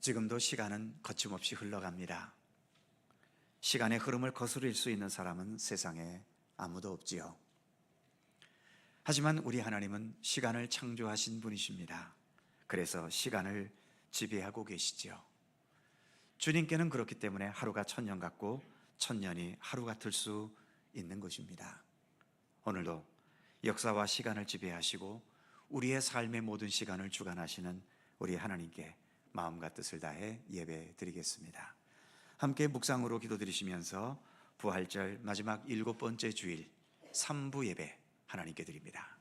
지금도 시간은 거침없이 흘러갑니다. 시간의 흐름을 거스릴 수 있는 사람은 세상에 아무도 없지요. 하지만 우리 하나님은 시간을 창조하신 분이십니다. 그래서 시간을 지배하고 계시지요. 주님께는 그렇기 때문에 하루가 1000년 같고 1000년이 하루 같을 수 있는 것입니다. 오늘도 역사와 시간을 지배하시고 우리의 삶의 모든 시간을 주관하시는 우리 하나님께 마음과 뜻을 다해 예배 드리겠습니다. 함께 묵상으로 기도드리시면서 부활절 마지막 7번째 주일 3부 예배 하나님께 드립니다.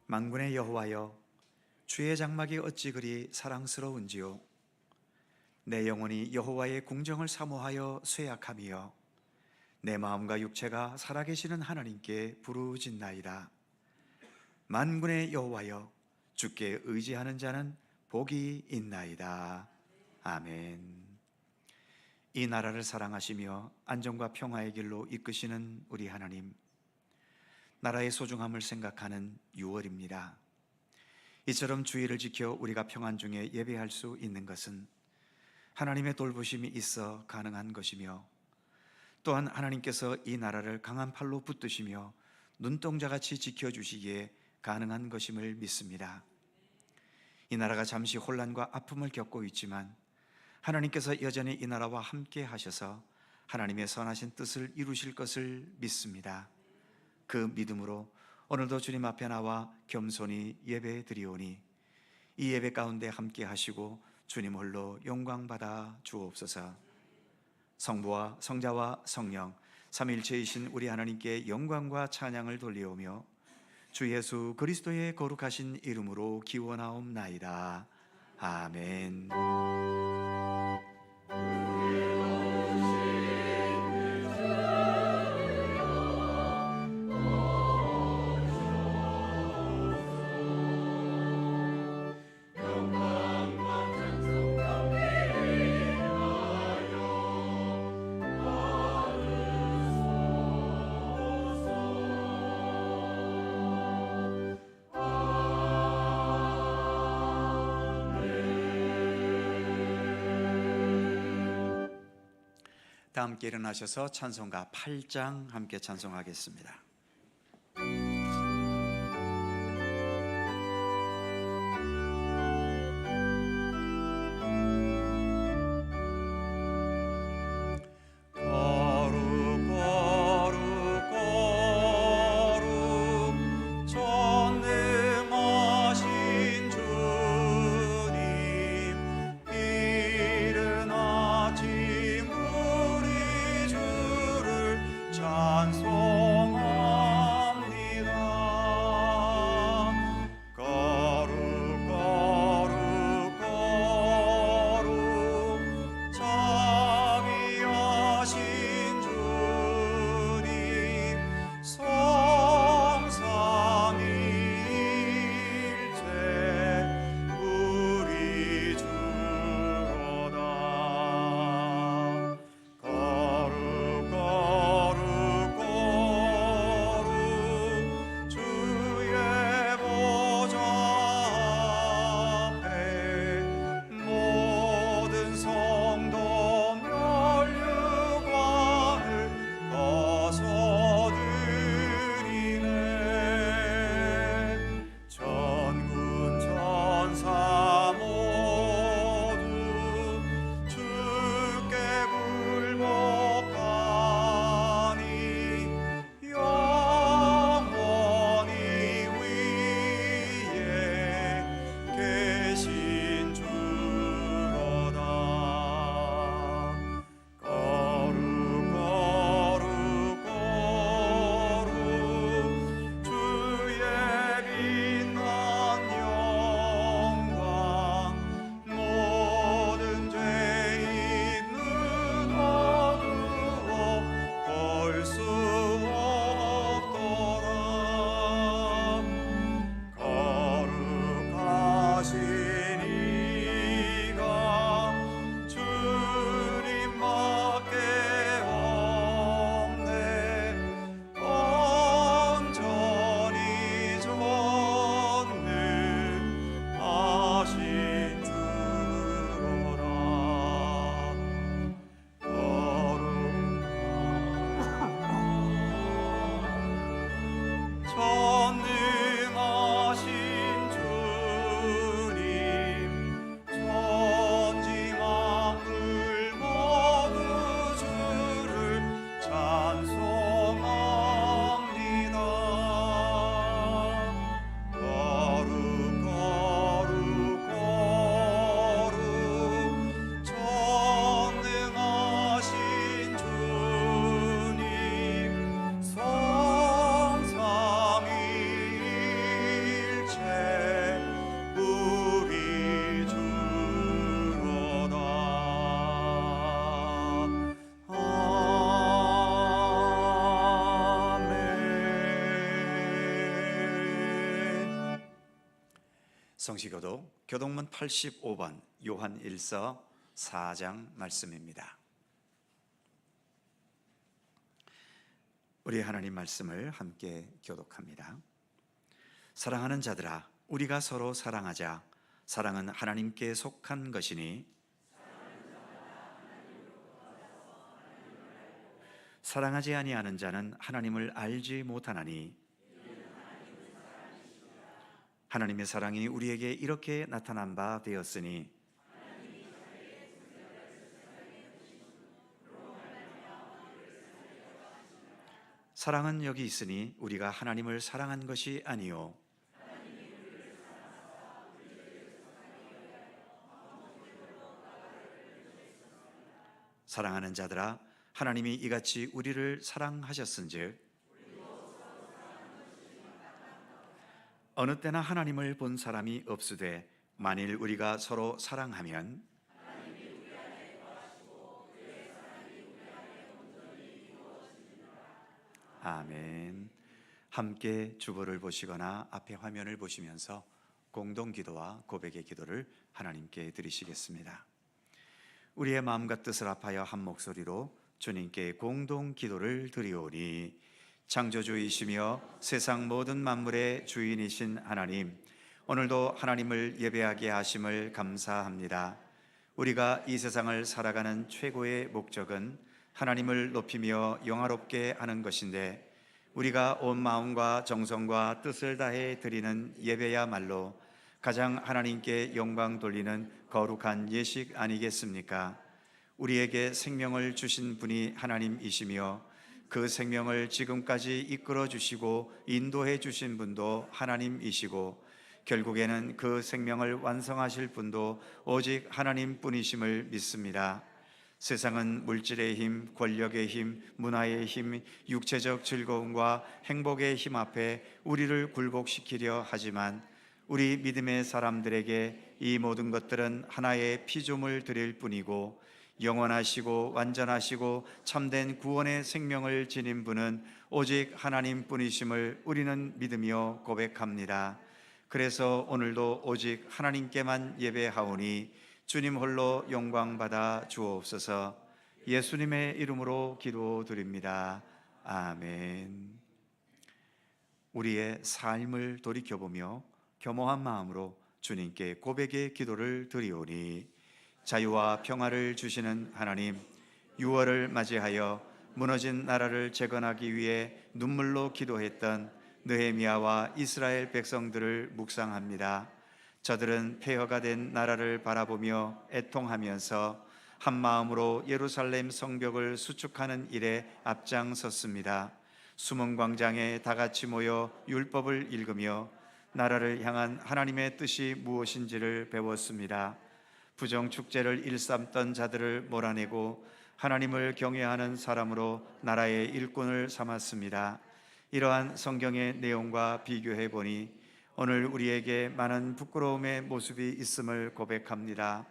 만군의 여호와여, 주의 장막이 어찌 그리 사랑스러운지요. 내 영혼이 여호와의 궁정을 사모하여 쇠약하며 내 마음과 육체가 살아계시는 하나님께 부르짖나이다. 만군의 여호와여, 주께 의지하는 자는 복이 있나이다. 아멘. 이 나라를 사랑하시며 안정과 평화의 길로 이끄시는 우리 하나님, 나라의 소중함을 생각하는 6월입니다. 이처럼 주의를 지켜 우리가 평안 중에 예배할 수 있는 것은 하나님의 돌보심이 있어 가능한 것이며, 또한 하나님께서 이 나라를 강한 팔로 붙드시며 눈동자같이 지켜주시기에 가능한 것임을 믿습니다. 이 나라가 잠시 혼란과 아픔을 겪고 있지만 하나님께서 여전히 이 나라와 함께 하셔서 하나님의 선하신 뜻을 이루실 것을 믿습니다. 그 믿음으로 오늘도 주님 앞에 나와 겸손히 예배 드리오니 이 예배 가운데 함께 하시고 주님 홀로 영광 받아 주옵소서. 성부와 성자와 성령 삼위일체이신 우리 하나님께 영광과 찬양을 돌리오며 주 예수 그리스도의 거룩하신 이름으로 기원하옵나이다. 아멘. 다 함께 일어나셔서 찬송가 8장 함께 찬송하겠습니다. 찬송하 성시교도 교동문 85번 요한 1서 4장 말씀입니다. 우리 하나님 말씀을 함께 교독합니다. 사랑하는 자들아, 우리가 서로 사랑하자. 사랑은 하나님께 속한 것이니 사랑하지 아니하는 자는 하나님을 알지 못하나니 하나님의 사랑이 우리에게 이렇게 나타난 바 되었으니 사랑은 여기 있으니 우리가 하나님을 사랑한 것이 아니요 사랑하는 자들아, 하나님이 이같이 우리를 사랑하셨은즉 어느 때나 하나님을 본 사람이 없으되 만일 우리가 서로 사랑하면 아멘. 함께 주보를 보시거나 앞에 화면을 보시면서 공동 기도와 고백의 기도를 하나님께 드리시겠습니다. 우리의 마음과 뜻을 합하여 한 목소리로 주님께 공동 기도를 드리오니 창조주이시며 세상 모든 만물의 주인이신 하나님, 오늘도 하나님을 예배하게 하심을 감사합니다. 우리가 이 세상을 살아가는 최고의 목적은 하나님을 높이며 영화롭게 하는 것인데 우리가 온 마음과 정성과 뜻을 다해 드리는 예배야말로 가장 하나님께 영광 돌리는 거룩한 예식 아니겠습니까? 우리에게 생명을 주신 분이 하나님이시며 그 생명을 지금까지 이끌어 주시고 인도해 주신 분도 하나님이시고 결국에는 그 생명을 완성하실 분도 오직 하나님뿐이심을 믿습니다. 세상은 물질의 힘, 권력의 힘, 문화의 힘, 육체적 즐거움과 행복의 힘 앞에 우리를 굴복시키려 하지만 우리 믿음의 사람들에게 이 모든 것들은 하나의 피조물 드릴 뿐이고 영원하시고 완전하시고 참된 구원의 생명을 지닌 분은 오직 하나님뿐이심을 우리는 믿으며 고백합니다. 그래서 오늘도 오직 하나님께만 예배하오니 주님 홀로 영광받아 주옵소서. 예수님의 이름으로 기도드립니다. 아멘. 우리의 삶을 돌이켜보며 겸허한 마음으로 주님께 고백의 기도를 드리오니 자유와 평화를 주시는 하나님, 6월을 맞이하여 무너진 나라를 재건하기 위해 눈물로 기도했던 느헤미야와 이스라엘 백성들을 묵상합니다. 저들은 폐허가 된 나라를 바라보며 애통하면서 한 마음으로 예루살렘 성벽을 수축하는 일에 앞장섰습니다. 숨은 광장에 다 같이 모여 율법을 읽으며 나라를 향한 하나님의 뜻이 무엇인지를 배웠습니다. 부정축제를 일삼던 자들을 몰아내고 하나님을 경외하는 사람으로 나라의 일꾼을 삼았습니다. 이러한 성경의 내용과 비교해 보니 오늘 우리에게 많은 부끄러움의 모습이 있음을 고백합니다.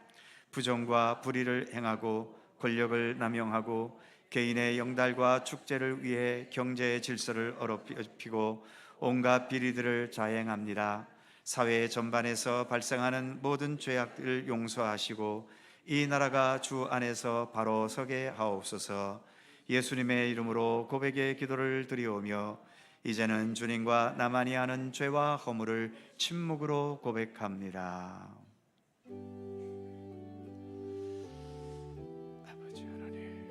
부정과 불의를 행하고 권력을 남용하고 개인의 영달과 축제를 위해 경제의 질서를 어렵히고 온갖 비리들을 자행합니다. 사회 전반에서 발생하는 모든 죄악들을 용서하시고 이 나라가 주 안에서 바로 서게 하옵소서. 예수님의 이름으로 고백의 기도를 드리오며 이제는 주님과 나만이 아는 죄와 허물을 침묵으로 고백합니다. 아버지 하나님,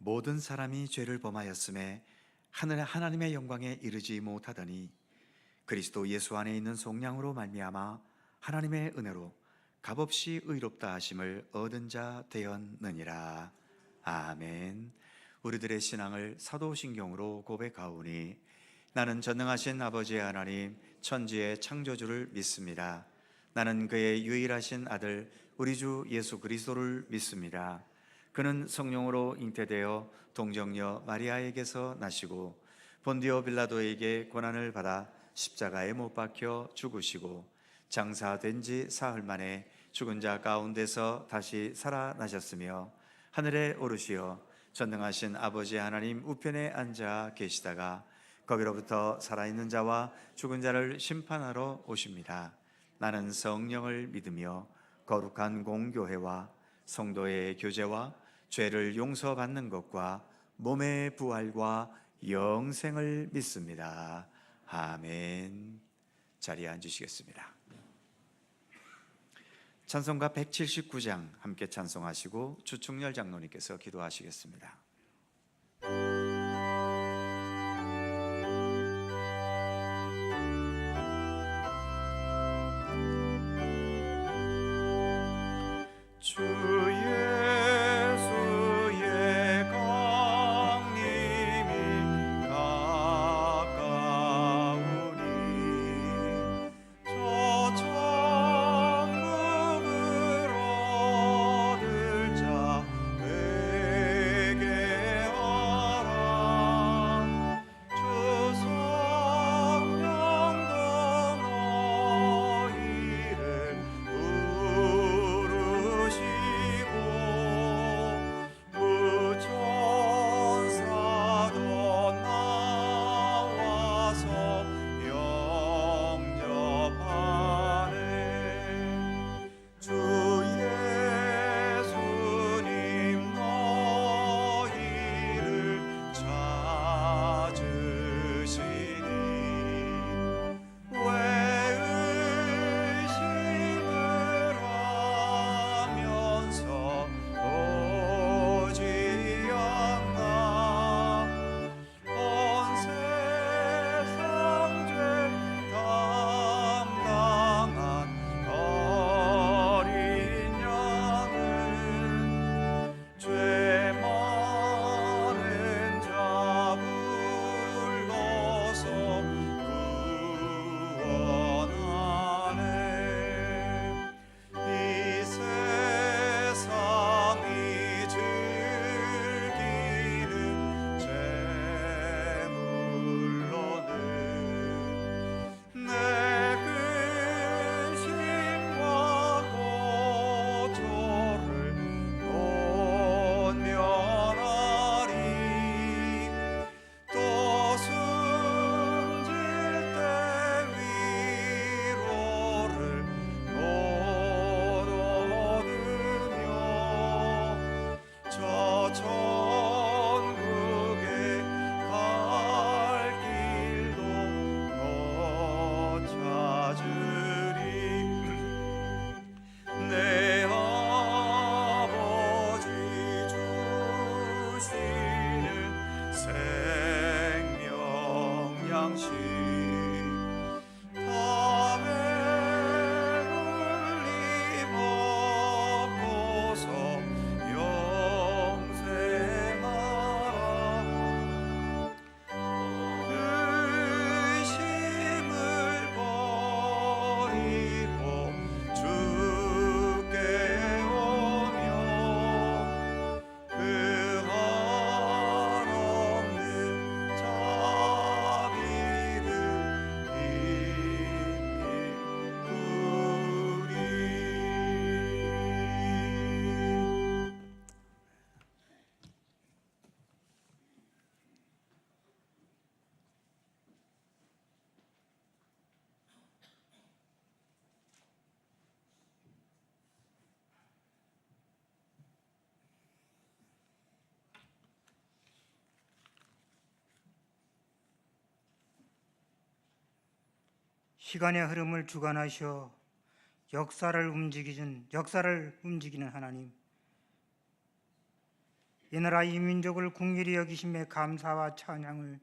모든 사람이 죄를 범하였음에 하나님의 영광에 이르지 못하더니 그리스도 예수 안에 있는 속량으로 말미암아 하나님의 은혜로 값없이 의롭다 하심을 얻은 자 되었느니라. 아멘. 우리들의 신앙을 사도신경으로 고백하오니 나는 전능하신 아버지 하나님 천지의 창조주를 믿습니다. 나는 그의 유일하신 아들 우리 주 예수 그리스도를 믿습니다. 그는 성령으로 잉태되어 동정녀 마리아에게서 나시고 본디오 빌라도에게 고난을 받아 십자가에 못 박혀 죽으시고 장사된 지 사흘 만에 죽은 자 가운데서 다시 살아나셨으며 하늘에 오르시어 전능하신 아버지 하나님 우편에 앉아 계시다가 거기로부터 살아있는 자와 죽은 자를 심판하러 오십니다. 나는 성령을 믿으며 거룩한 공교회와 성도의 교제와 죄를 용서받는 것과 몸의 부활과 영생을 믿습니다. 아멘. 자리에 앉으시겠습니다. 찬송가 179장 함께 찬송하시고 주충렬 장로님께서 기도하시겠습니다. 주 예수의 강림이 가까우니 저 천국을 얻을 자 회개하라. 주 성령도 너희를 부르시고 천사도 나와서 영접하네. 주 예수님 너희를 찾으시니 왜 의심을 하면서 오지 않나. 온 세상 죄 담당한 어린 양은 죄 많은 자 불러서 구원하네. 이 세상이 즐기는 재물로는 내 근심과 고초를 못 면하리. 또 숨질 때 위로를 못 얻으며 저 천국에 갈 길도 못 찾으리. 내 아버지 주시는 생명 양식 다 배불리 먹고서 영생하라. 의심을 버리고 주께 오며 그 한없는 자비를 힘입으리. 시간의 흐름을 주관하셔 역사를 움직이는 하나님, 이 나라 이 민족을 긍휼히 여기심에 감사와 찬양을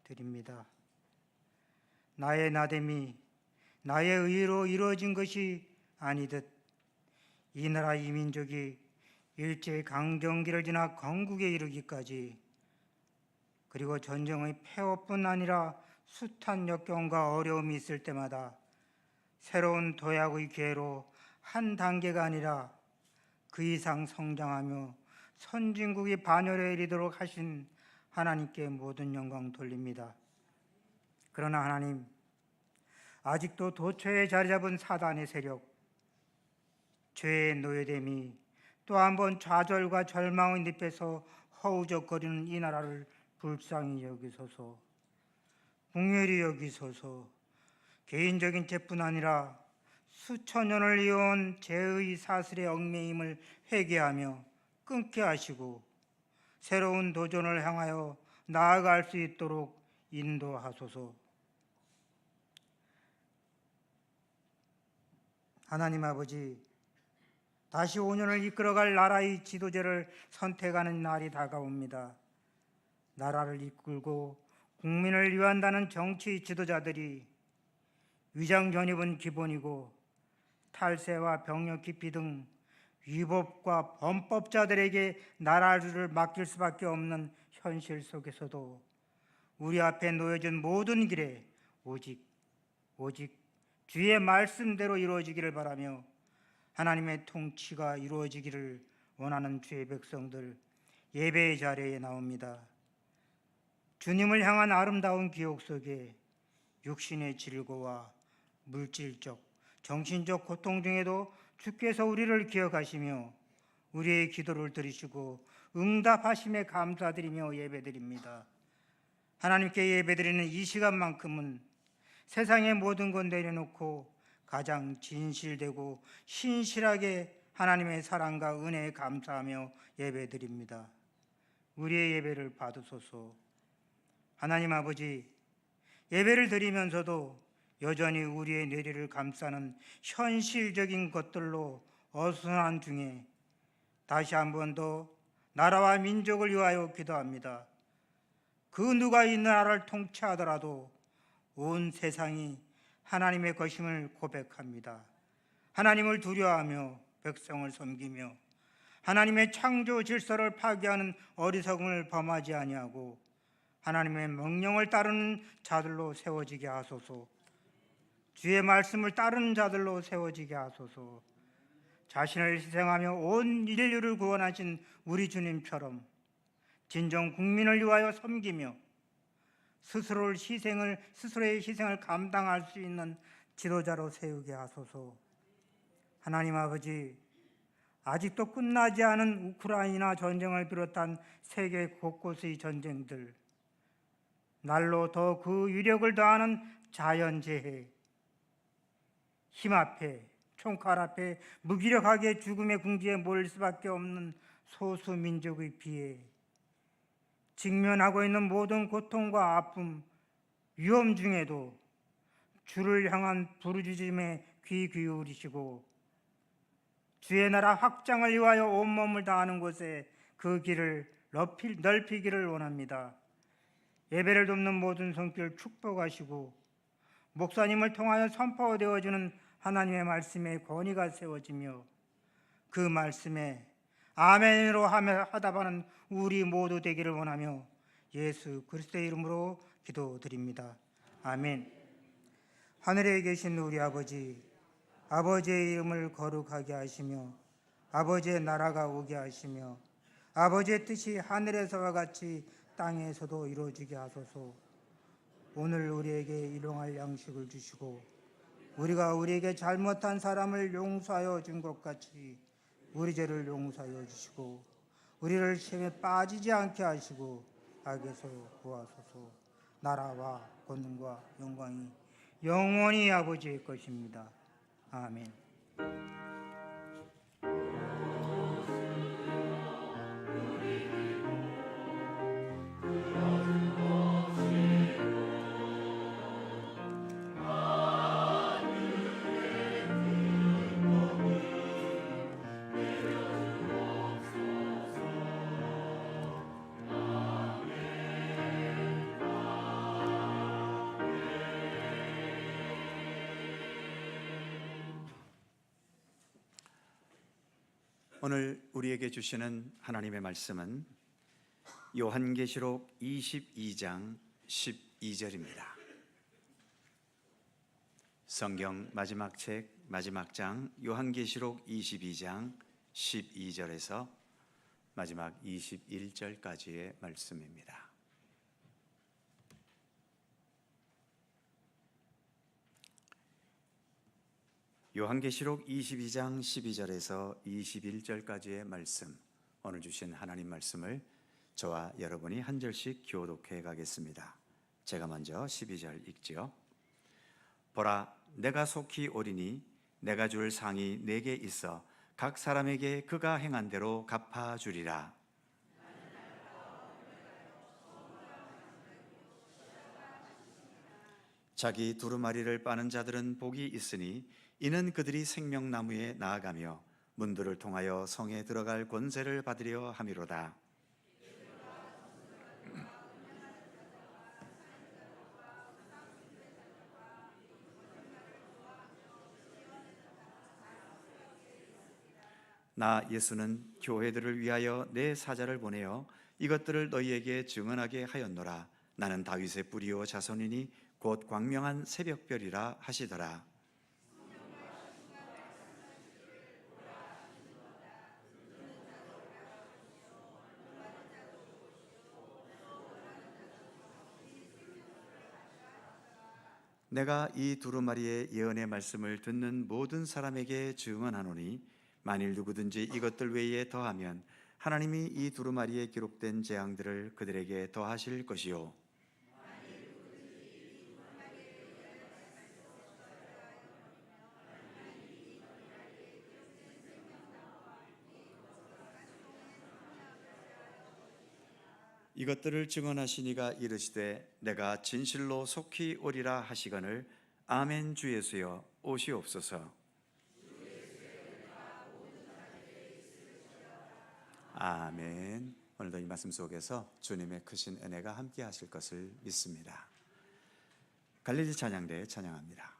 드립니다. 나의 나됨이 나의 의로 이루어진 것이 아니듯 이 나라 이 민족이 일제 강점기를 지나 건국에 이르기까지, 그리고 전쟁의 폐허뿐 아니라 숱한 역경과 어려움이 있을 때마다 새로운 도약의 기회로 한 단계가 아니라 그 이상 성장하며 선진국이 반열에 이르도록 하신 하나님께 모든 영광 돌립니다. 그러나 하나님, 아직도 도처에 자리 잡은 사단의 세력, 죄의 노예됨이 또 한 번 좌절과 절망의 늪에서 허우적거리는 이 나라를 불쌍히 여기소서, 긍휼히 여기소서. 개인적인 죄뿐 아니라 수천 년을 이어온 죄의 사슬에 얽매임을 회개하며 끊게 하시고 새로운 도전을 향하여 나아갈 수 있도록 인도하소서. 하나님 아버지, 다시 5년을 이끌어갈 나라의 지도자를 선택하는 날이 다가옵니다. 나라를 이끌고 국민을 위한다는 정치 지도자들이 위장 전입은 기본이고 탈세와 병력 기피 등 위법과 범법자들에게 나라를 맡길 수밖에 없는 현실 속에서도 우리 앞에 놓여진 모든 길에 오직 주의 말씀대로 이루어지기를 바라며 하나님의 통치가 이루어지기를 원하는 주의 백성들 예배의 자리에 나옵니다. 주님을 향한 아름다운 기억 속에 육신의 질고와 물질적, 정신적 고통 중에도 주께서 우리를 기억하시며 우리의 기도를 들으시고 응답하심에 감사드리며 예배드립니다. 하나님께 예배드리는 이 시간만큼은 세상의 모든 것 내려놓고 가장 진실되고 신실하게 하나님의 사랑과 은혜에 감사하며 예배드립니다. 우리의 예배를 받으소서. 하나님 아버지, 예배를 드리면서도 여전히 우리의 뇌리를 감싸는 현실적인 것들로 어수선한 중에 다시 한 번 더 나라와 민족을 위하여 기도합니다. 그 누가 이 나라를 통치하더라도 온 세상이 하나님의 것임을 고백합니다. 하나님을 두려워하며 백성을 섬기며 하나님의 창조 질서를 파괴하는 어리석음을 범하지 아니하고 하나님의 명령을 따르는 자들로 세워지게 하소서. 주의 말씀을 따르는 자들로 세워지게 하소서. 자신을 희생하며 온 인류를 구원하신 우리 주님처럼 진정 국민을 위하여 섬기며 스스로의 희생을 감당할 수 있는 지도자로 세우게 하소서. 하나님 아버지, 아직도 끝나지 않은 우크라이나 전쟁을 비롯한 세계 곳곳의 전쟁들, 날로 더 그 위력을 더하는 자연재해, 힘 앞에, 총칼 앞에 무기력하게 죽음의 궁지에 몰릴 수밖에 없는 소수 민족의 피해, 직면하고 있는 모든 고통과 아픔, 위험 중에도 주를 향한 부르짖음에 귀 기울이시고 주의 나라 확장을 위하여 온몸을 다하는 곳에 그 길을 넓히기를 원합니다. 예배를 돕는 모든 손길 축복하시고 목사님을 통하여 선포되어지는 하나님의 말씀에 권위가 세워지며 그 말씀에 아멘으로 하답하는 우리 모두 되기를 원하며 예수 그리스도의 이름으로 기도드립니다. 아멘. 하늘에 계신 우리 아버지, 아버지의 이름을 거룩하게 하시며 아버지의 나라가 오게 하시며 아버지의 뜻이 하늘에서와 같이 땅에서도 이루어지게 하소서. 오늘 우리에게 일용할 양식을 주시고 우리가 우리에게 잘못한 사람을 용서하여 준 것 같이 우리 죄를 용서하여 주시고 우리를 시험에 빠지지 않게 하시고 악에서 구하소서. 나라와 권능과 영광이 영원히 아버지의 것입니다. 아멘. 오늘 우리에게 주시는 하나님의 말씀은 요한계시록 22장 12절입니다. 성경 마지막 책 마지막 장 요한계시록 22장 12절에서 마지막 21절까지의 말씀입니다. 요한계시록 22장 12절에서 21절까지의 말씀, 오늘 주신 하나님 말씀을 저와 여러분이 한 절씩 교독해 가겠습니다. 제가 먼저 12절 읽지요. 보라, 내가 속히 오리니 내가 줄 상이 내게 있어 각 사람에게 그가 행한 대로 갚아주리라. 자기 두루마리를 빠는 자들은 복이 있으니 이는 그들이 생명나무에 나아가며 문들을 통하여 성에 들어갈 권세를 받으려 함이로다. 나 예수는 교회들을 위하여 내 사자를 보내어 이것들을 너희에게 증언하게 하였노라. 나는 다윗의 뿌리요 자손이니 곧 광명한 새벽별이라 하시더라. 내가 이 두루마리의 예언의 말씀을 듣는 모든 사람에게 증언하노니 만일 누구든지 이것들 외에 더하면 하나님이 이 두루마리에 기록된 재앙들을 그들에게 더하실 것이요 이것들을 증언하시니가 이르시되 내가 진실로 속히 오리라 하시거늘 아멘. 주 예수여 오시옵소서. 아멘. 오늘도 이 말씀 속에서 주님의 크신 은혜가 함께 하실 것을 믿습니다. 갈릴리 찬양대 찬양합니다.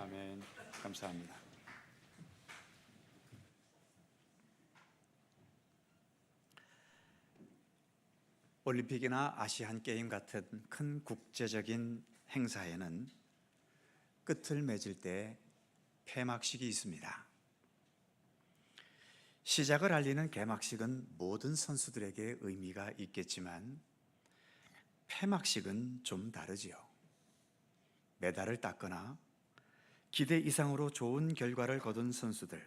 아멘. 감사합니다. 올림픽이나 아시안 게임 같은 큰 국제적인 행사에는 끝을 맺을 때 폐막식이 있습니다. 시작을 알리는 개막식은 모든 선수들에게 의미가 있겠지만 폐막식은 좀 다르지요. 메달을 땄거나 기대 이상으로 좋은 결과를 거둔 선수들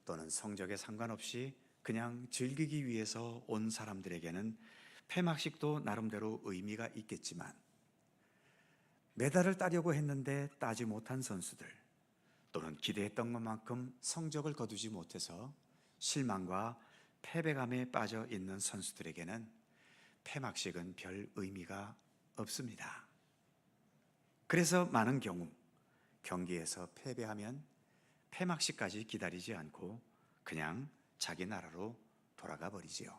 또는 성적에 상관없이 그냥 즐기기 위해서 온 사람들에게는 폐막식도 나름대로 의미가 있겠지만 메달을 따려고 했는데 따지 못한 선수들 또는 기대했던 것만큼 성적을 거두지 못해서 실망과 패배감에 빠져 있는 선수들에게는 폐막식은 별 의미가 없습니다. 그래서 많은 경우 경기에서 패배하면 폐막식까지 기다리지 않고 그냥 자기 나라로 돌아가 버리지요.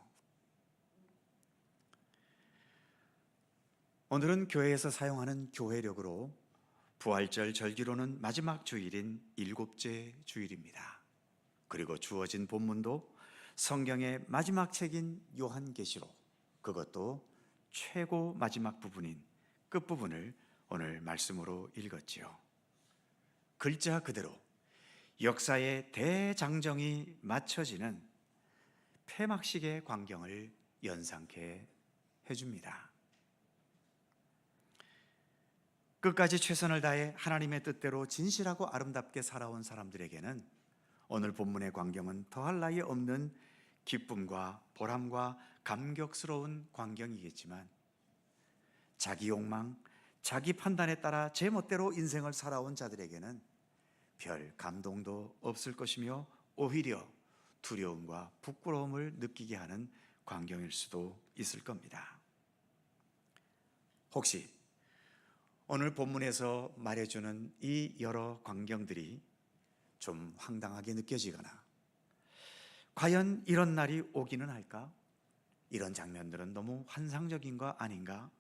오늘은 교회에서 사용하는 교회력으로 부활절 절기로는 마지막 주일인 7째 주일입니다. 그리고 주어진 본문도 성경의 마지막 책인 요한계시록, 그것도 최고 마지막 부분인 끝부분을 오늘 말씀으로 읽었지요. 글자 그대로 역사의 대장정이 맞춰지는 폐막식의 광경을 연상케 해줍니다. 끝까지 최선을 다해 하나님의 뜻대로 진실하고 아름답게 살아온 사람들에게는 오늘 본문의 광경은 더할 나위 없는 기쁨과 보람과 감격스러운 광경이겠지만 자기 욕망, 자기 판단에 따라 제멋대로 인생을 살아온 자들에게는 별 감동도 없을 것이며 오히려 두려움과 부끄러움을 느끼게 하는 광경일 수도 있을 겁니다. 혹시 오늘 본문에서 말해주는 이 여러 광경들이 좀 황당하게 느껴지거나 과연 이런 날이 오기는 할까? 이런 장면들은 너무 환상적인 거 아닌가?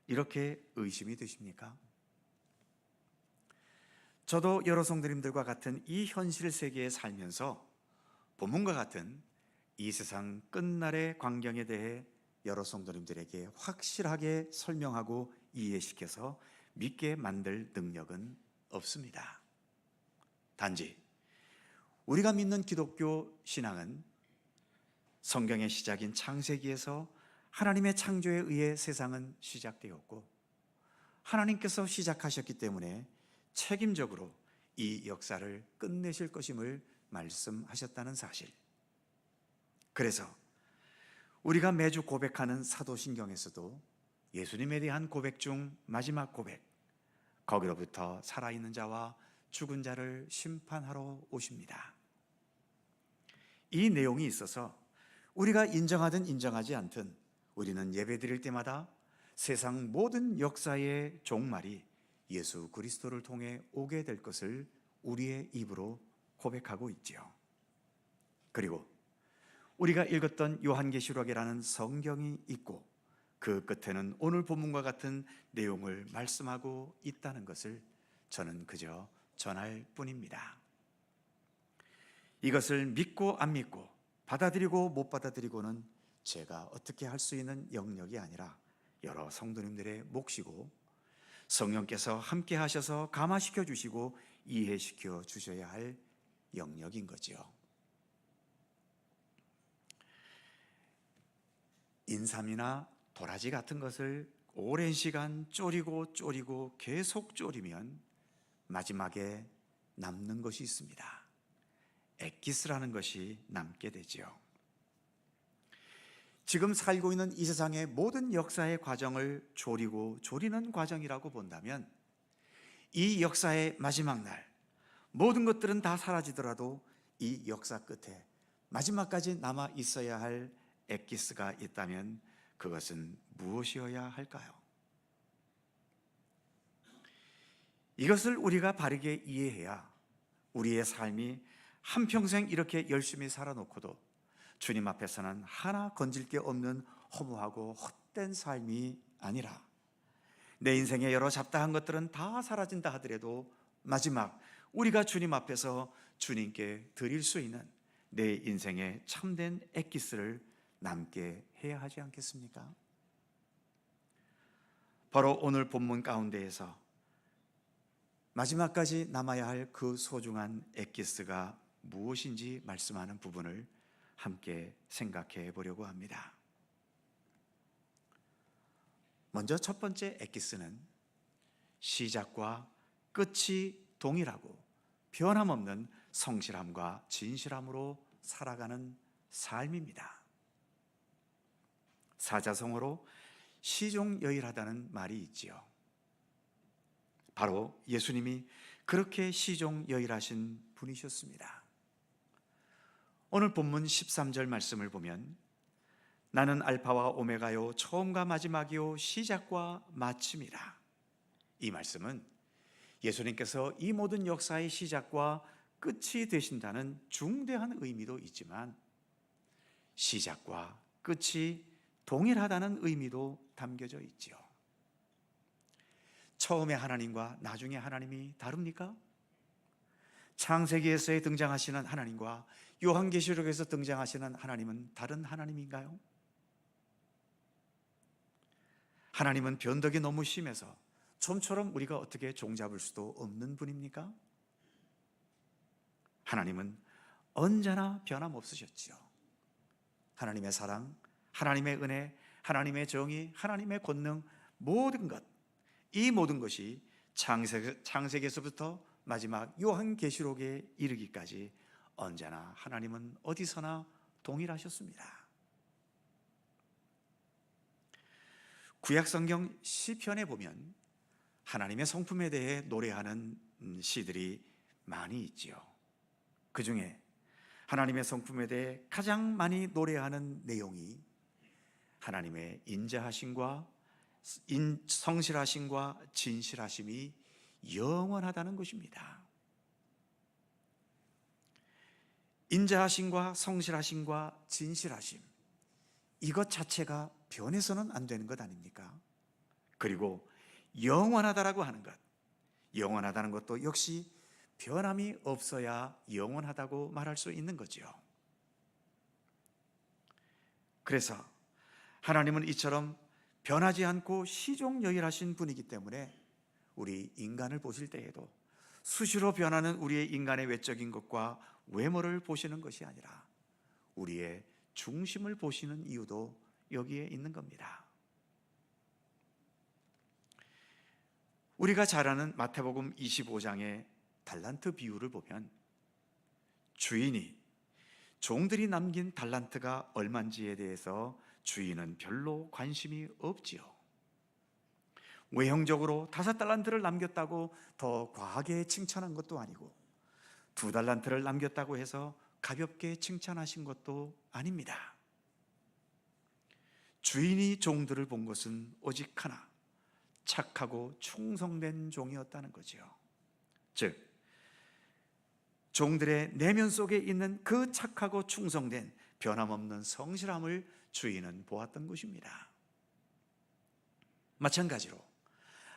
이렇게 의심이 드십니까? 저도 여러 성도님들과 같은 이 현실 세계에 살면서 본문과 같은 이 세상 끝날의 광경에 대해 여러 성도님들에게 확실하게 설명하고 이해시켜서 믿게 만들 능력은 없습니다. 단지 우리가 믿는 기독교 신앙은 성경의 시작인 창세기에서 하나님의 창조에 의해 세상은 시작되었고 하나님께서 시작하셨기 때문에 책임적으로 이 역사를 끝내실 것임을 말씀하셨다는 사실. 그래서 우리가 매주 고백하는 사도신경에서도 예수님에 대한 고백 중 마지막 고백, 거기로부터 살아있는 자와 죽은 자를 심판하러 오십니다. 이 내용이 있어서 우리가 인정하든 인정하지 않든 우리는 예배드릴 때마다 세상 모든 역사의 종말이 예수 그리스도를 통해 오게 될 것을 우리의 입으로 고백하고 있지요. 그리고 우리가 읽었던 요한계시록이라는 성경이 있고 그 끝에는 오늘 본문과 같은 내용을 말씀하고 있다는 것을 저는 그저 전할 뿐입니다. 이것을 믿고 안 믿고 받아들이고 못 받아들이고는 제가 어떻게 할 수 있는 영역이 아니라 여러 성도님들의 몫이고 성령께서 함께 하셔서 감화시켜 주시고 이해시켜 주셔야 할 영역인 거지요. 인삼이나 도라지 같은 것을 오랜 시간 졸이고 계속 졸이면 마지막에 남는 것이 있습니다. 엑기스라는 것이 남게 되지요. 지금 살고 있는 이 세상의 모든 역사의 과정을 조리는 과정이라고 본다면 이 역사의 마지막 날 모든 것들은 다 사라지더라도 이 역사 끝에 마지막까지 남아 있어야 할 엑기스가 있다면 그것은 무엇이어야 할까요? 이것을 우리가 바르게 이해해야 우리의 삶이 한평생 이렇게 열심히 살아놓고도 주님 앞에서는 하나 건질 게 없는 허무하고 헛된 삶이 아니라 내 인생의 여러 잡다한 것들은 다 사라진다 하더라도 마지막 우리가 주님 앞에서 주님께 드릴 수 있는 내 인생의 참된 엑기스를 남게 해야 하지 않겠습니까? 바로 오늘 본문 가운데에서 마지막까지 남아야 할 그 소중한 엑기스가 무엇인지 말씀하는 부분을 함께 생각해 보려고 합니다. 먼저 첫 번째 엑기스는 시작과 끝이 동일하고 변함없는 성실함과 진실함으로 살아가는 삶입니다. 사자성어로 시종여일하다는 말이 있지요. 바로 예수님이 그렇게 시종여일하신 분이셨습니다. 오늘 본문 13절 말씀을 보면 나는 알파와 오메가요 처음과 마지막이요 시작과 마침이라. 이 말씀은 예수님께서 이 모든 역사의 시작과 끝이 되신다는 중대한 의미도 있지만 시작과 끝이 동일하다는 의미도 담겨져 있지요. 처음에 하나님과 나중에 하나님이 다릅니까? 창세기에서 등장하시는 하나님과 요한계시록에서 등장하시는 하나님은 다른 하나님인가요? 하나님은 변덕이 너무 심해서 좀처럼 우리가 어떻게 종잡을 수도 없는 분입니까? 하나님은 언제나 변함없으셨지요. 하나님의 사랑, 하나님의 은혜, 하나님의 정의, 하나님의 권능, 모든 것, 이 모든 것이 창세기에서부터 마지막 요한계시록에 이르기까지 언제나 하나님은 어디서나 동일하셨습니다. 구약성경 시편에 보면 하나님의 성품에 대해 노래하는 시들이 많이 있지요. 그 중에 하나님의 성품에 대해 가장 많이 노래하는 내용이 하나님의 인자하심과 성실하심과 진실하심이 영원하다는 것입니다. 인자하심과 성실하심과 진실하심, 이것 자체가 변해서는 안 되는 것 아닙니까? 그리고 영원하다라고 하는 것, 영원하다는 것도 역시 변함이 없어야 영원하다고 말할 수 있는 거죠. 그래서 하나님은 이처럼 변하지 않고 시종여일하신 분이기 때문에 우리 인간을 보실 때에도 수시로 변하는 우리의 인간의 외적인 것과 외모를 보시는 것이 아니라 우리의 중심을 보시는 이유도 여기에 있는 겁니다. 우리가 잘 아는 마태복음 25장의 달란트 비유를 보면 주인이 종들이 남긴 달란트가 얼마인지에 대해서 주인은 별로 관심이 없지요. 외형적으로 5달란트를 남겼다고 더 과하게 칭찬한 것도 아니고 2달란트를 남겼다고 해서 가볍게 칭찬하신 것도 아닙니다. 주인이 종들을 본 것은 오직 하나, 착하고 충성된 종이었다는 거지요. 즉 종들의 내면 속에 있는 그 착하고 충성된 변함없는 성실함을 주인은 보았던 것입니다. 마찬가지로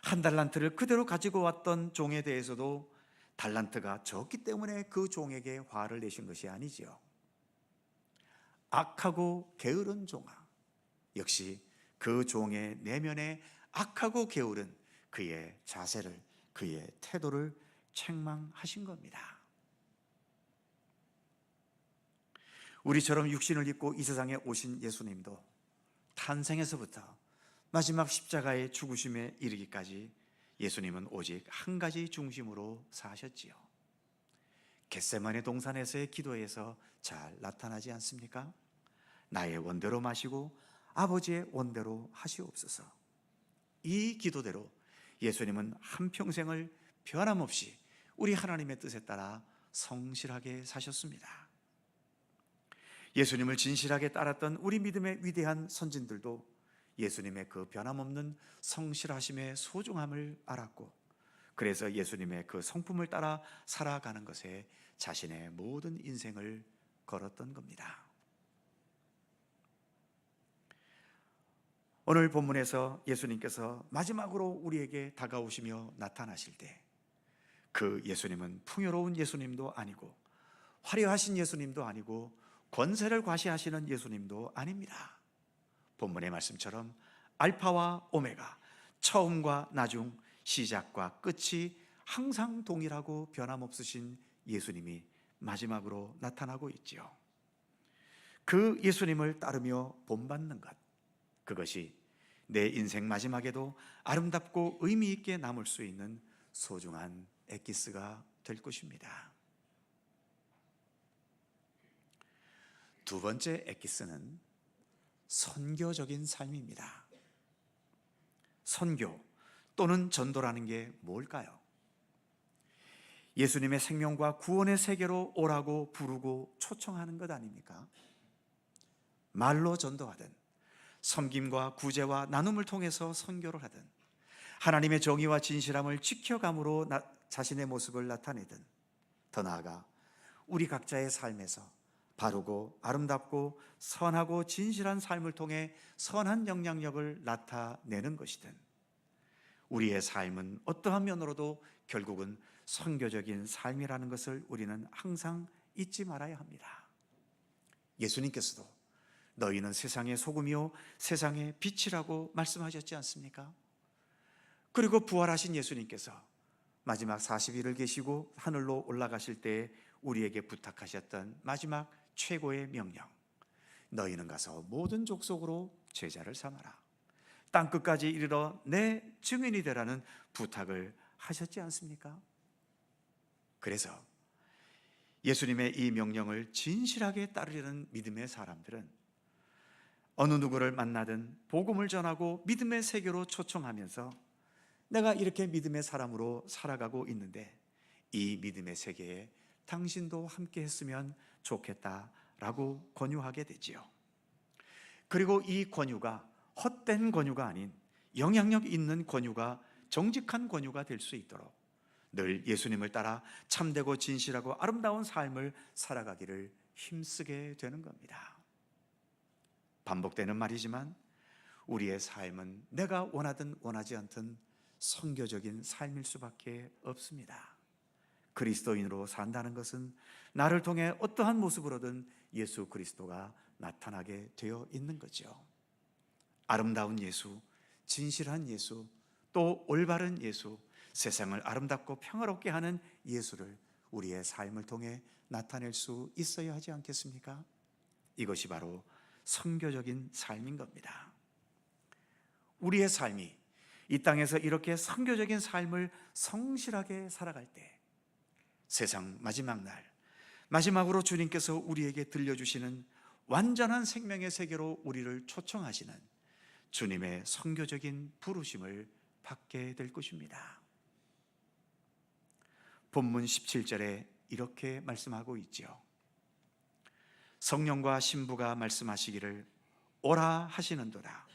1달란트를 그대로 가지고 왔던 종에 대해서도 달란트가 적기 때문에 그 종에게 화를 내신 것이 아니지요. 악하고 게으른 종아, 역시 그 종의 내면에 악하고 게으른 그의 자세를, 그의 태도를 책망하신 겁니다. 우리처럼 육신을 입고 이 세상에 오신 예수님도 탄생에서부터 마지막 십자가의 죽으심에 이르기까지 예수님은 오직 한 가지 중심으로 사셨지요. 겟세마네 동산에서의 기도에서 잘 나타나지 않습니까? 나의 원대로 마시고 아버지의 원대로 하시옵소서. 이 기도대로 예수님은 한평생을 변함없이 우리 하나님의 뜻에 따라 성실하게 사셨습니다. 예수님을 진실하게 따랐던 우리 믿음의 위대한 선진들도 예수님의 그 변함없는 성실하심의 소중함을 알았고, 그래서 예수님의 그 성품을 따라 살아가는 것에 자신의 모든 인생을 걸었던 겁니다. 오늘 본문에서 예수님께서 마지막으로 우리에게 다가오시며 나타나실 때 그 예수님은 풍요로운 예수님도 아니고 화려하신 예수님도 아니고 권세를 과시하시는 예수님도 아닙니다. 본문의 말씀처럼 알파와 오메가, 처음과 나중, 시작과 끝이 항상 동일하고 변함없으신 예수님이 마지막으로 나타나고 있지요. 그 예수님을 따르며 본받는 것, 그것이 내 인생 마지막에도 아름답고 의미 있게 남을 수 있는 소중한 엑기스가 될 것입니다. 두 번째 엑기스는 선교적인 삶입니다. 선교 또는 전도라는 게 뭘까요? 예수님의 생명과 구원의 세계로 오라고 부르고 초청하는 것 아닙니까? 말로 전도하든, 섬김과 구제와 나눔을 통해서 선교를 하든, 하나님의 정의와 진실함을 지켜감으로 자신의 모습을 나타내든, 더 나아가 우리 각자의 삶에서 바르고 아름답고 선하고 진실한 삶을 통해 선한 영향력을 나타내는 것이든, 우리의 삶은 어떠한 면으로도 결국은 선교적인 삶이라는 것을 우리는 항상 잊지 말아야 합니다. 예수님께서도 너희는 세상의 소금이요 세상의 빛이라고 말씀하셨지 않습니까? 그리고 부활하신 예수님께서 마지막 40일을 계시고 하늘로 올라가실 때 우리에게 부탁하셨던 마지막 최고의 명령, 너희는 가서 모든 족속으로 제자를 삼아라, 땅끝까지 이르러 내 증인이 되라는 부탁을 하셨지 않습니까? 그래서 예수님의 이 명령을 진실하게 따르려는 믿음의 사람들은 어느 누구를 만나든 복음을 전하고 믿음의 세계로 초청하면서 내가 이렇게 믿음의 사람으로 살아가고 있는데 이 믿음의 세계에 당신도 함께 했으면 좋겠다라고 권유하게 되지요. 그리고 이 권유가 헛된 권유가 아닌 영향력 있는 권유가, 정직한 권유가 될 수 있도록 늘 예수님을 따라 참되고 진실하고 아름다운 삶을 살아가기를 힘쓰게 되는 겁니다. 반복되는 말이지만 우리의 삶은 내가 원하든 원하지 않든 선교적인 삶일 수밖에 없습니다. 그리스도인으로 산다는 것은 나를 통해 어떠한 모습으로든 예수 그리스도가 나타나게 되어 있는 거죠. 아름다운 예수, 진실한 예수, 또 올바른 예수, 세상을 아름답고 평화롭게 하는 예수를 우리의 삶을 통해 나타낼 수 있어야 하지 않겠습니까? 이것이 바로 선교적인 삶인 겁니다. 우리의 삶이 이 땅에서 이렇게 선교적인 삶을 성실하게 살아갈 때 세상 마지막 날, 마지막으로 주님께서 우리에게 들려주시는 완전한 생명의 세계로 우리를 초청하시는 주님의 선교적인 부르심을 받게 될 것입니다. 본문 17절에 이렇게 말씀하고 있죠. 성령과 신부가 말씀하시기를 오라 하시는도다.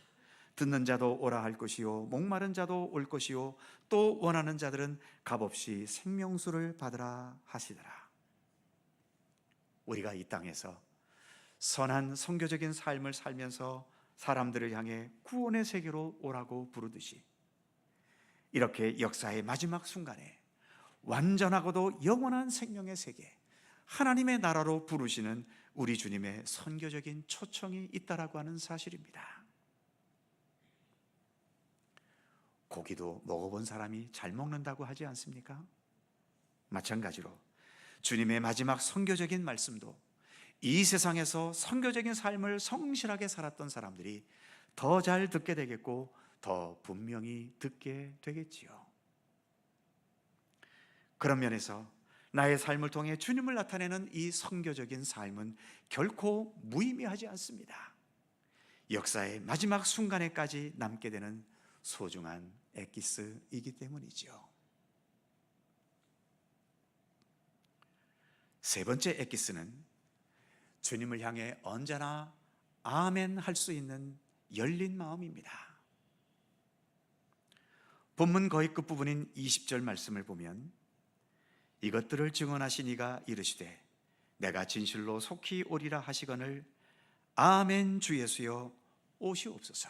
듣는 자도 오라 할 것이요 목마른 자도 올 것이요 또 원하는 자들은 값없이 생명수를 받으라 하시더라. 우리가 이 땅에서 선한 선교적인 삶을 살면서 사람들을 향해 구원의 세계로 오라고 부르듯이 이렇게 역사의 마지막 순간에 완전하고도 영원한 생명의 세계, 하나님의 나라로 부르시는 우리 주님의 선교적인 초청이 있다라고 하는 사실입니다. 고기도 먹어본 사람이 잘 먹는다고 하지 않습니까? 마찬가지로 주님의 마지막 선교적인 말씀도 이 세상에서 선교적인 삶을 성실하게 살았던 사람들이 더 잘 듣게 되겠고 더 분명히 듣게 되겠지요. 그런 면에서 나의 삶을 통해 주님을 나타내는 이 선교적인 삶은 결코 무의미하지 않습니다. 역사의 마지막 순간에까지 남게 되는 소중한 엑기스이기 때문이죠. 세 번째 엑기스는 주님을 향해 언제나 아멘 할 수 있는 열린 마음입니다. 본문 거의 끝부분인 20절 말씀을 보면 이것들을 증언하신 이가 이르시되 내가 진실로 속히 오리라 하시거늘 아멘 주 예수여 오시옵소서.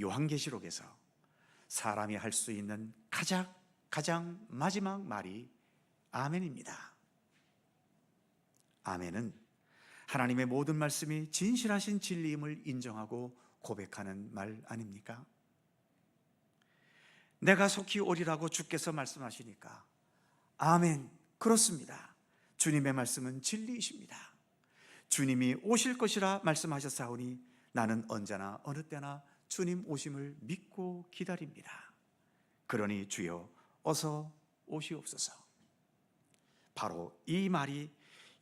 요한계시록에서 사람이 할 수 있는 가장 가장 마지막 말이 아멘입니다. 아멘은 하나님의 모든 말씀이 진실하신 진리임을 인정하고 고백하는 말 아닙니까? 내가 속히 오리라고 주께서 말씀하시니까 아멘, 그렇습니다. 주님의 말씀은 진리이십니다. 주님이 오실 것이라 말씀하셨사오니 나는 언제나 어느 때나 주님 오심을 믿고 기다립니다. 그러니 주여 어서 오시옵소서. 바로 이 말이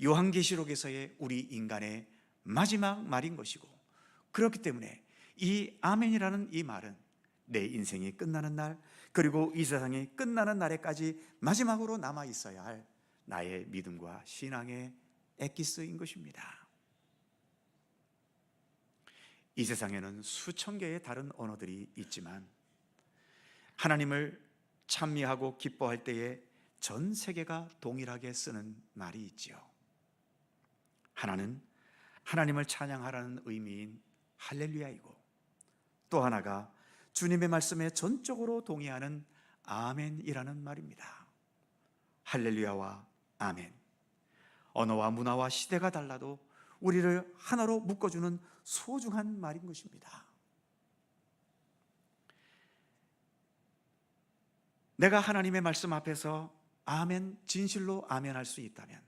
요한계시록에서의 우리 인간의 마지막 말인 것이고, 그렇기 때문에 이 아멘이라는 이 말은 내 인생이 끝나는 날, 그리고 이 세상이 끝나는 날에까지 마지막으로 남아 있어야 할 나의 믿음과 신앙의 엑기스인 것입니다. 이 세상에는 수천 개의 다른 언어들이 있지만 하나님을 찬미하고 기뻐할 때에 전 세계가 동일하게 쓰는 말이 있지요. 하나는 하나님을 찬양하라는 의미인 할렐루야이고, 또 하나가 주님의 말씀에 전적으로 동의하는 아멘이라는 말입니다. 할렐루야와 아멘, 언어와 문화와 시대가 달라도 우리를 하나로 묶어주는 소중한 말인 것입니다. 내가 하나님의 말씀 앞에서 아멘, 진실로 아멘할 수 있다면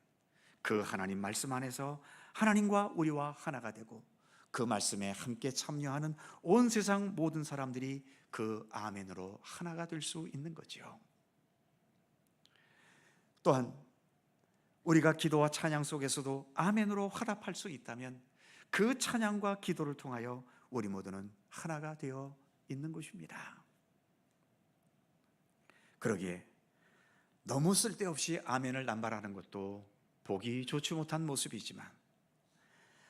그 하나님 말씀 안에서 하나님과 우리와 하나가 되고 그 말씀에 함께 참여하는 온 세상 모든 사람들이 그 아멘으로 하나가 될 수 있는 거지요. 또한 우리가 기도와 찬양 속에서도 아멘으로 화답할 수 있다면 그 찬양과 기도를 통하여 우리 모두는 하나가 되어 있는 것입니다. 그러기에 너무 쓸데없이 아멘을 남발하는 것도 보기 좋지 못한 모습이지만,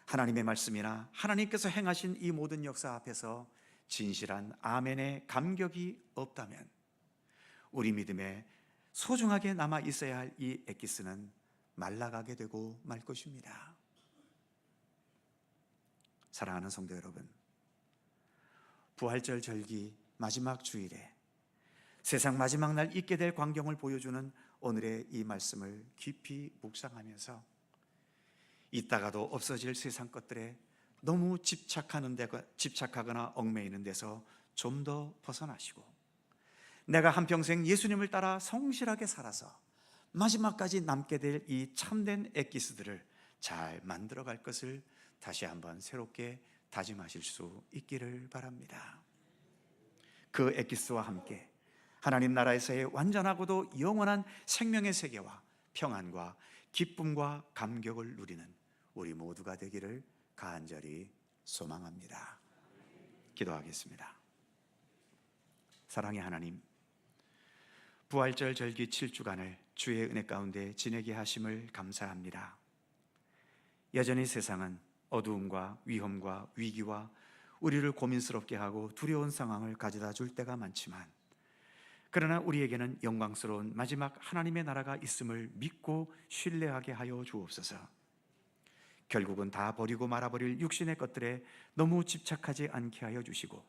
하나님의 말씀이나 하나님께서 행하신 이 모든 역사 앞에서 진실한 아멘의 감격이 없다면 우리 믿음에 소중하게 남아 있어야 할 이 엑기스는 말라가게 되고 말 것입니다. 사랑하는 성도 여러분, 부활절 절기 마지막 주일에 세상 마지막 날 있게 될 광경을 보여주는 오늘의 이 말씀을 깊이 묵상하면서 있다가도 없어질 세상 것들에 너무 집착하거나 얽매이는 데서 좀 더 벗어나시고, 내가 한평생 예수님을 따라 성실하게 살아서 마지막까지 남게 될 이 참된 엑기스들을 잘 만들어갈 것을 다시 한번 새롭게 다짐하실 수 있기를 바랍니다. 그 엑기스와 함께 하나님 나라에서의 완전하고도 영원한 생명의 세계와 평안과 기쁨과 감격을 누리는 우리 모두가 되기를 간절히 소망합니다. 기도하겠습니다. 사랑의 하나님, 부활절 절기 7주간을 주의 은혜 가운데 지내게 하심을 감사합니다. 여전히 세상은 어두움과 위험과 위기와 우리를 고민스럽게 하고 두려운 상황을 가져다 줄 때가 많지만, 그러나 우리에게는 영광스러운 마지막 하나님의 나라가 있음을 믿고 신뢰하게 하여 주옵소서. 결국은 다 버리고 말아버릴 육신의 것들에 너무 집착하지 않게 하여 주시고,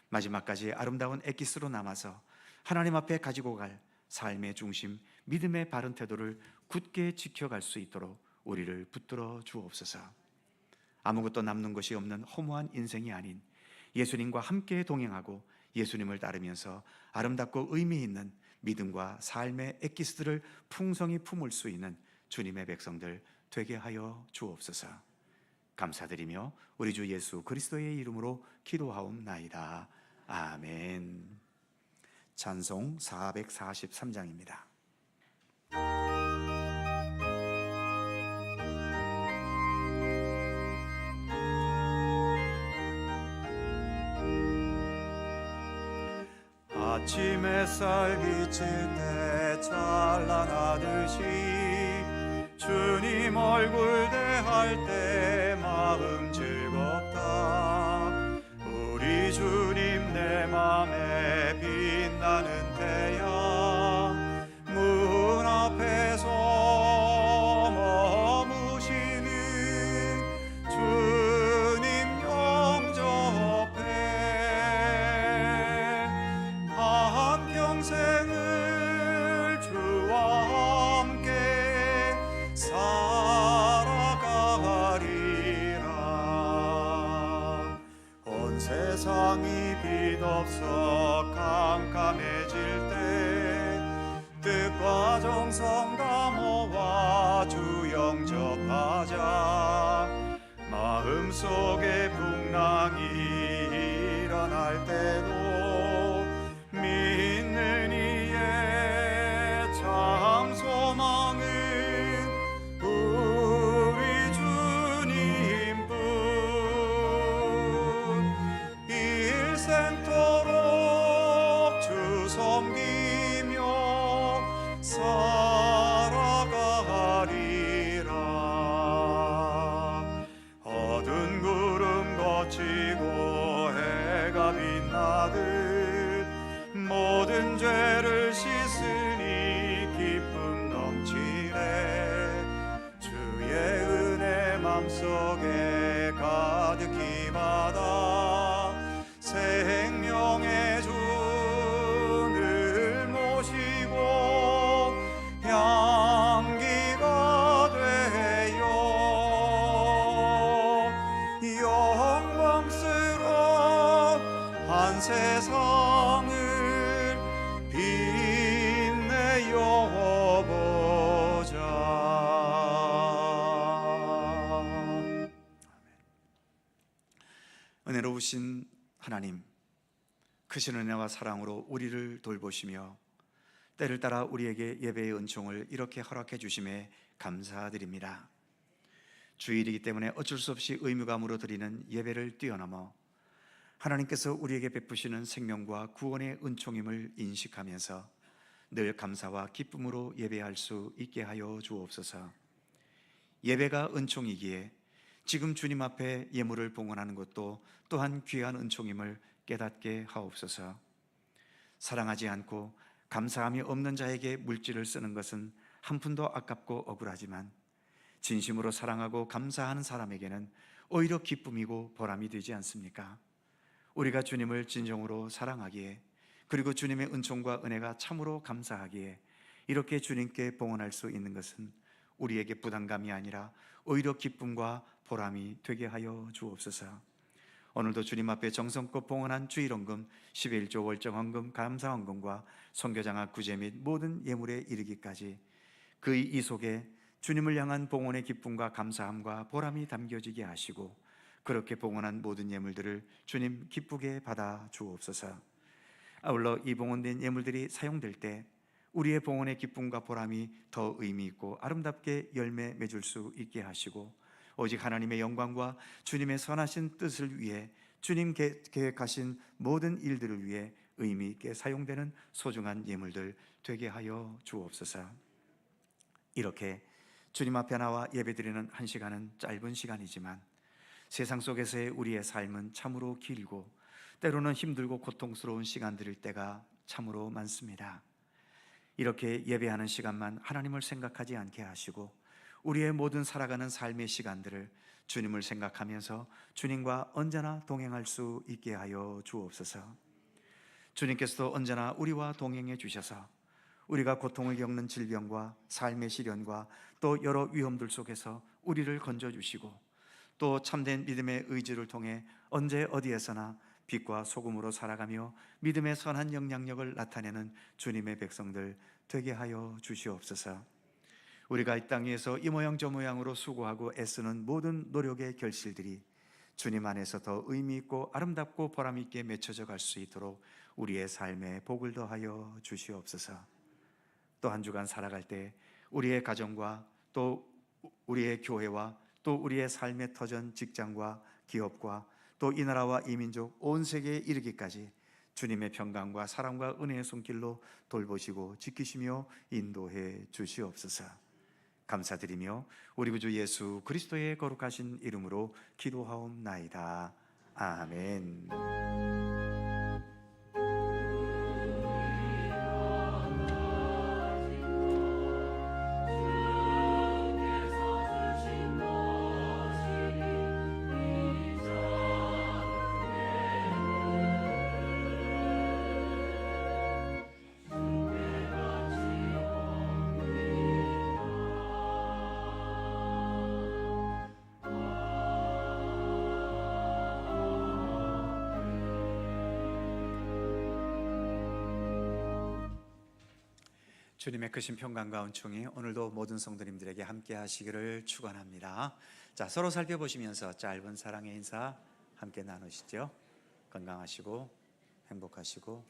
마지막까지 아름다운 엑기스로 남아서 하나님 앞에 가지고 갈 삶의 중심, 믿음의 바른 태도를 굳게 지켜갈 수 있도록 우리를 붙들어 주옵소서. 아무것도 남는 것이 없는 허무한 인생이 아닌 예수님과 함께 동행하고 예수님을 따르면서 아름답고 의미 있는 믿음과 삶의 엑기스들을 풍성히 품을 수 있는 주님의 백성들 되게 하여 주옵소서. 감사드리며 우리 주 예수 그리스도의 이름으로 기도하옵나이다. 아멘. 찬송 443장입니다. 아침 햇살 비칠 때 찬란하듯이 주님 얼굴 대할 때 마음 즐겁다. 우리 주님 내 맘에 빛나는 태양, 문 앞에서 머무시는 주님 영접해 한평생을 정성 다 모아 주 영접하자. 마음속에 풍랑이 일어날 때도 믿는 이의 참 소망은 우리 주님뿐. 일생토록 주 섬기며 살아가리라. 어두운 구름 거치고 해가 빛나듯 모든 죄를 씻으니 기쁨 넘치네. 주의 은혜 맘속에 가득히 받아 생명의 주를 모시고 향기가 되어 영광스러운 세상을 빛내어 보자. 은혜로우신 하나님, 크신 은혜와 사랑으로 우리를 돌보시며 때를 따라 우리에게 예배의 은총을 이렇게 허락해 주심에 감사드립니다. 주일이기 때문에 어쩔 수 없이 의무감으로 드리는 예배를 뛰어넘어 하나님께서 우리에게 베푸시는 생명과 구원의 은총임을 인식하면서 늘 감사와 기쁨으로 예배할 수 있게 하여 주옵소서. 예배가 은총이기에 지금 주님 앞에 예물을 봉헌하는 것도 또한 귀한 은총임을 깨닫게 하옵소서. 사랑하지 않고 감사함이 없는 자에게 물질을 쓰는 것은 한 푼도 아깝고 억울하지만 진심으로 사랑하고 감사하는 사람에게는 오히려 기쁨이고 보람이 되지 않습니까? 우리가 주님을 진정으로 사랑하기에, 그리고 주님의 은총과 은혜가 참으로 감사하기에 이렇게 주님께 봉헌할 수 있는 것은 우리에게 부담감이 아니라 오히려 기쁨과 보람이 되게 하여 주옵소서. 오늘도 주님 앞에 정성껏 봉헌한 주일헌금, 11조 월정헌금, 감사헌금과 선교장학 구제 및 모든 예물에 이르기까지 그 이 속에 주님을 향한 봉헌의 기쁨과 감사함과 보람이 담겨지게 하시고, 그렇게 봉헌한 모든 예물들을 주님 기쁘게 받아 주옵소서. 아울러 이 봉헌된 예물들이 사용될 때 우리의 봉헌의 기쁨과 보람이 더 의미 있고 아름답게 열매 맺을 수 있게 하시고, 오직 하나님의 영광과 주님의 선하신 뜻을 위해 주님 계획하신 모든 일들을 위해 의미 있게 사용되는 소중한 예물들 되게 하여 주옵소서. 이렇게 주님 앞에 나와 예배드리는 한 시간은 짧은 시간이지만 세상 속에서의 우리의 삶은 참으로 길고 때로는 힘들고 고통스러운 시간들일 때가 참으로 많습니다. 이렇게 예배하는 시간만 하나님을 생각하지 않게 하시고 우리의 모든 살아가는 삶의 시간들을 주님을 생각하면서 주님과 언제나 동행할 수 있게 하여 주옵소서. 주님께서도 언제나 우리와 동행해 주셔서 우리가 고통을 겪는 질병과 삶의 시련과 또 여러 위험들 속에서 우리를 건져주시고, 또 참된 믿음의 의지를 통해 언제 어디에서나 빛과 소금으로 살아가며 믿음의 선한 영향력을 나타내는 주님의 백성들 되게 하여 주시옵소서. 우리가 이 땅 위에서 이 모양 저 모양으로 수고하고 애쓰는 모든 노력의 결실들이 주님 안에서 더 의미 있고 아름답고 보람 있게 맺혀져 갈 수 있도록 우리의 삶에 복을 더하여 주시옵소서. 또 한 주간 살아갈 때 우리의 가정과 또 우리의 교회와 또 우리의 삶의 터전 직장과 기업과 또 이 나라와 이 민족 온 세계에 이르기까지 주님의 평강과 사랑과 은혜의 손길로 돌보시고 지키시며 인도해 주시옵소서. 감사드리며 우리 구주 예수 그리스도의 거룩하신 이름으로 기도하옵나이다. 아멘. 주님의 크신 평강과 은총이 오늘도 모든 성도님들에게 함께 하시기를 축원합니다. 자, 서로 살펴보시면서 짧은 사랑의 인사 함께 나누시죠. 건강하시고 행복하시고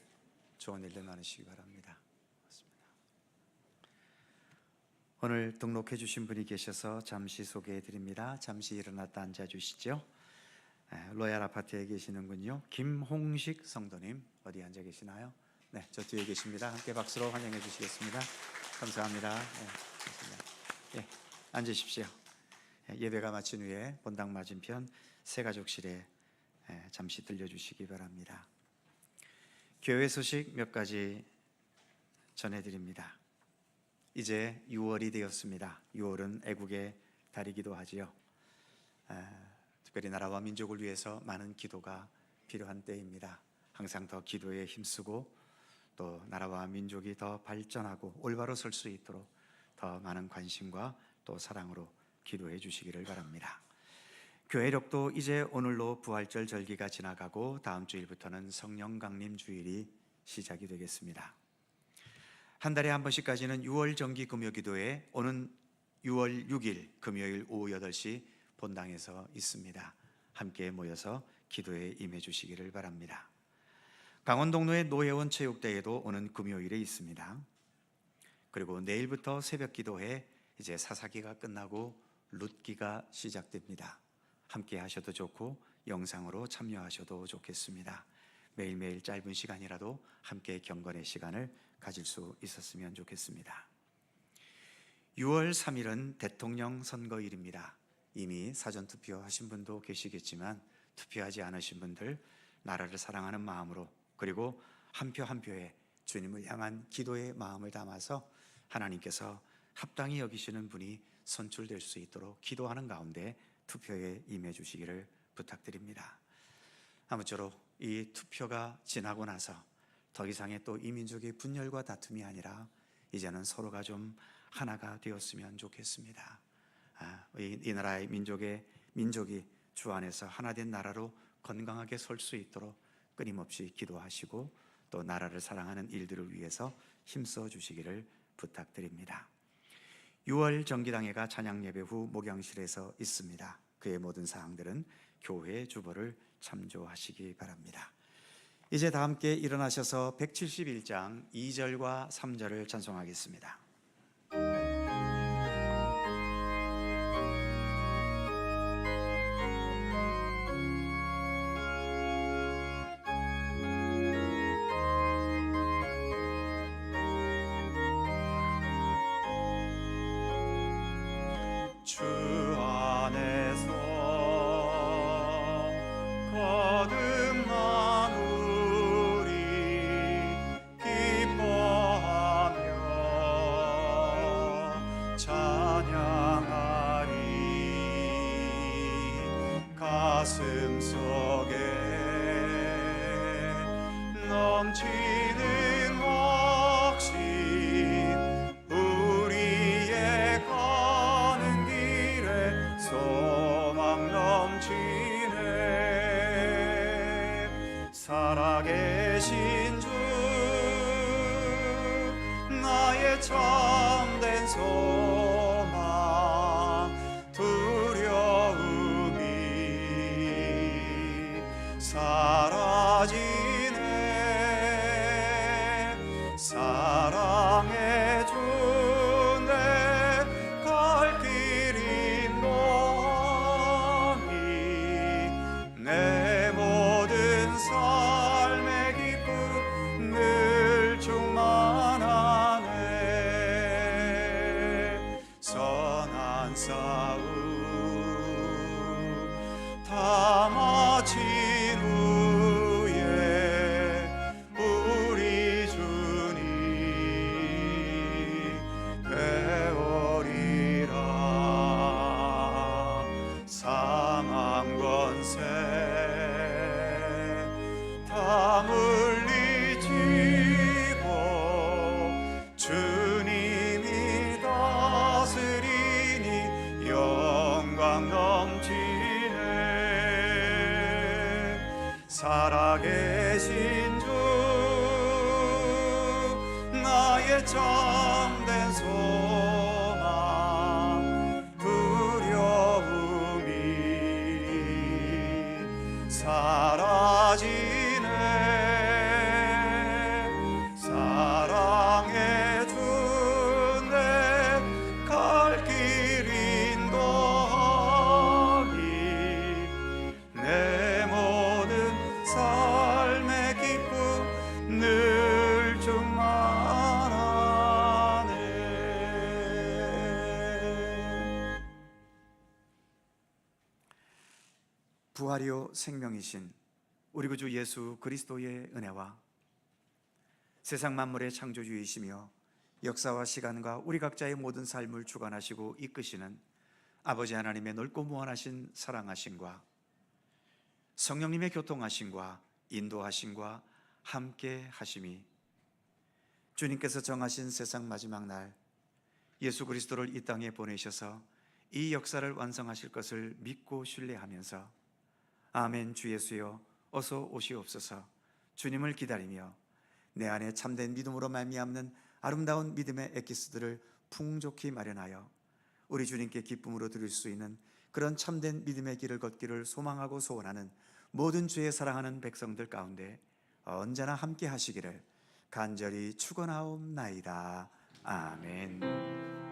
좋은 일들 많으시기 바랍니다. 고맙습니다. 오늘 등록해 주신 분이 계셔서 잠시 소개해 드립니다. 잠시 일어났다 앉아 주시죠. 로얄 아파트에 계시는군요. 김홍식 성도님 어디 앉아 계시나요? 네, 저 뒤에 계십니다. 함께 박수로 환영해 주시겠습니다. 감사합니다. 네, 앉으십시오. 예배가 마친 후에 본당 맞은편 새가족실에 잠시 들려주시기 바랍니다. 교회 소식 몇 가지 전해드립니다. 이제 6월이 되었습니다. 6월은 애국의 달이기도 하지요. 특별히 나라와 민족을 위해서 많은 기도가 필요한 때입니다. 항상 더 기도에 힘쓰고 또 나라와 민족이 더 발전하고 올바로 설 수 있도록 더 많은 관심과 또 사랑으로 기도해 주시기를 바랍니다. 교회력도 이제 오늘로 부활절 절기가 지나가고 다음 주일부터는 성령 강림 주일이 시작이 되겠습니다. 한 달에 한 번씩까지는 6월 정기 금요 기도회 오는 6월 6일 금요일 오후 8시 본당에서 있습니다. 함께 모여서 기도에 임해 주시기를 바랍니다. 강원동로의 노회원 체육대회도 오는 금요일에 있습니다. 그리고 내일부터 새벽 기도회 이제 사사기가 끝나고 룻기가 시작됩니다. 함께 하셔도 좋고 영상으로 참여하셔도 좋겠습니다. 매일매일 짧은 시간이라도 함께 경건의 시간을 가질 수 있었으면 좋겠습니다. 6월 3일은 대통령 선거일입니다. 이미 사전투표 하신 분도 계시겠지만 투표하지 않으신 분들 나라를 사랑하는 마음으로 그리고 한 표 한 표에 주님을 향한 기도의 마음을 담아서 하나님께서 합당히 여기시는 분이 선출될 수 있도록 기도하는 가운데 투표에 임해 주시기를 부탁드립니다. 아무쪼록 이 투표가 지나고 나서 더 이상의 또 이 민족의 분열과 다툼이 아니라 이제는 서로가 좀 하나가 되었으면 좋겠습니다. 이 나라의 민족이 주 안에서 하나된 나라로 건강하게 설 수 있도록 끊임없이 기도하시고 또 나라를 사랑하는 일들을 위해서 힘써 주시기를 부탁드립니다. 6월 정기당회가 찬양 예배 후 목양실에서 있습니다. 그의 모든 사항들은 교회 주보를 참조하시기 바랍니다. 이제 다 함께 일어나셔서 171장 2절과 3절을 찬송하겠습니다. 주 안에서 거듭난 우리 기뻐하며 찬양하리. 가슴 속에 넘치는 확신 우리의 가는 길에 소망 넘치네. 살아계신 주 나의 참된 소망 두려움이 사라지네. 사랑해 주네. 갈 길이 노하니 내 모든 삶의 기쁨 늘 충만하네. 선한 싸움 다 마친 후에 우리 주님 배우리라. 사망 권세 다 물리치고 주님이 다스리니 영광 넘치네. 살아계신 주 나의 나의 참된 소망 두려움이 사라지네. 사랑해 주네 갈 길 인도하니 내 모든 삶의 기쁨 늘 충만하네. 부활이요 생명이신 우리 구주 예수 그리스도의 은혜와 세상 만물의 창조주이시며 역사와 시간과 우리 각자의 모든 삶을 주관하시고 이끄시는 아버지 하나님의 넓고 무한하신 사랑하심과 성령님의 교통하심과 인도하심과 함께 하심이 주님께서 정하신 세상 마지막 날 예수 그리스도를 이 땅에 보내셔서 이 역사를 완성하실 것을 믿고 신뢰하면서 아멘 주 예수여 어서 오시옵소서 주님을 기다리며 내 안에 참된 믿음으로 말미암는 아름다운 믿음의 엑기스들을 풍족히 마련하여 우리 주님께 기쁨으로 드릴 수 있는 그런 참된 믿음의 길을 걷기를 소망하고 소원하는 모든 주의 사랑하는 백성들 가운데 언제나 함께 하시기를 간절히 축원하옵나이다. 아멘.